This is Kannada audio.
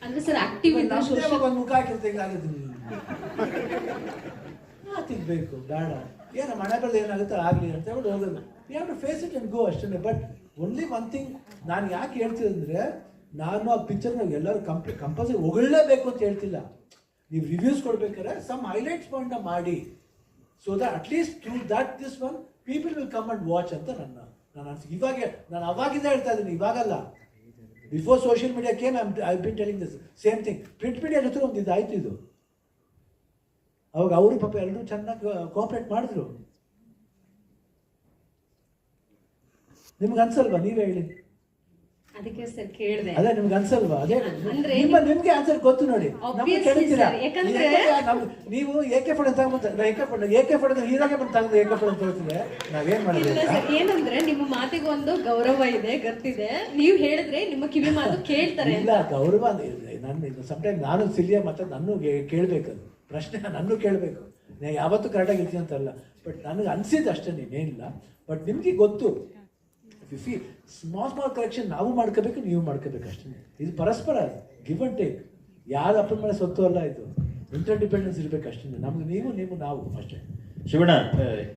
ಅಂದ್ರೆ ಸರ್ ಆಕ್ಟಿವ್ ಒಂದು ಮುಖ ಹಾಕಿರ್ತೀವಿ ಬೇಕು ಬೇಡ ಏನು ಮನೆ ಬರೋದು ಏನಾಗುತ್ತೆ ಆಗಲಿ ಅಂತ ಹೇಳ್ಬಿಟ್ಟು ಹೋಗೋದು. You have to face it and go ಅಷ್ಟೇ. ಬಟ್ ಓನ್ಲಿ ಒನ್ ಥಿಂಗ್ ನಾನು ಯಾಕೆ ಹೇಳ್ತೀನಿ ಅಂದರೆ, ನಾನು ಆ ಪಿಕ್ಚರ್ನ ಎಲ್ಲರೂ ಕಂಪಲ್ಸರಿ ಹೊಗಳಲೇಬೇಕು ಅಂತ ಹೇಳ್ತಿಲ್ಲ. ನೀವು ರಿವ್ಯೂಸ್ ಕೊಡ್ಬೇಕಾದ್ರೆ ಸಮ್ ಹೈಲೈಟ್ಸ್ ಪಾಯಿಂಟ್ನ ಮಾಡಿ, so that at least through that this one people will come and watch ಅಂತ ನಾನು ಅನ್ಸಿ. ಇವಾಗ ನಾನು ಅವಾಗಿಂದ ಹೇಳ್ತಾ ಇದ್ದೀನಿ, ಇವಾಗಲ್ಲ. Before social media came I been telling this same thing. Print media ಜೊತೆ ಒಂದು ಇದಾಯ್ತು ಇದು. ಅವಾಗ ಅವರು ಪಾಪ ಎಲ್ಲರೂ ಚೆನ್ನಾಗಿ ಕೋಆಪರೇಟ್ ಮಾಡಿದ್ರು. ನಿಮ್ಗೆ ಅನ್ಸಲ್ವಾ? ನೀವೇ ಹೇಳಿ. ಅದಕ್ಕೆ ಸರ್ ಕೇಳಿದೆ. ಅದೇ ನಿಮ್ಗೆ ಅನ್ಸಲ್ವಾ? ಅದೇ ಅಂದ್ರೆ ನಿಮ್ಗೆ ಆನ್ಸರ್ ಗೊತ್ತು ನೋಡಿ. ಯಾಕಂದ್ರೆ ನೀವು ಏಕೆ ಫೋನ್ ಏಕೆ ಫೋನ್ ಹೀರೋಗೆ ಬಂದು ತಗೊಂಡು ಏಕೆ ಫೋನ್ ತೋರಿಸಿದ್ರೆ ನಾವೇನ್ ಮಾಡಿದ್ರೆ ಏನಂದ್ರೆ ನಿಮ್ಮ ಮಾತಿಗೆ ಒಂದು ಗೌರವ ಇದೆ, ಗೊತ್ತಿದೆ. ನೀವು ಹೇಳಿದ್ರೆ ನಿಮ್ಮ ಕಿವಿ ಮಾತು ಕೇಳ್ತಾರೆ. ಇಲ್ಲ, ಗೌರವ ನನ್ನ ಸಮ್ಟೈಮ್ ನಾನು ಸಿಲಿಯ ಮತ್ತೆ ನಾನು ಕೇಳ್ಬೇಕದು ಪ್ರಶ್ನೆ, ನನ್ನೂ ಕೇಳಬೇಕು. ನಾನು ಯಾವತ್ತೂ ಕರೆಕ್ಟಾಗಿ ಇರ್ತೀನಿ ಅಂತಲ್ಲ, ಬಟ್ ನನಗೆ ಅನ್ಸಿದ್ದು ಅಷ್ಟೇ, ನೀನೇನಿಲ್ಲ. ಬಟ್ ನಿಮಗೆ ಗೊತ್ತು, ಸ್ಮಾಲ್ ಕರೆಕ್ಷನ್ ನಾವು ಮಾಡ್ಕೋಬೇಕು, ನೀವು ಮಾಡ್ಕೋಬೇಕು ಅಷ್ಟೇ. ಇದು ಪರಸ್ಪರ ಗಿವ್ ಅಂಡ್ ಟೇಕ್. ಯಾರು ಅಪ್ಪನ ಮೇಲೆ ಸ್ವತ್ತು ಅಲ್ಲ, ಇದು ಇಂಟರ್ ಡಿಪೆಂಡೆನ್ಸ್ ಇರಬೇಕು ಅಷ್ಟೇ. ನಮ್ಗೆ ನೀವು ನಾವು ಅಷ್ಟೇ. ಶಿವಣ್ಣ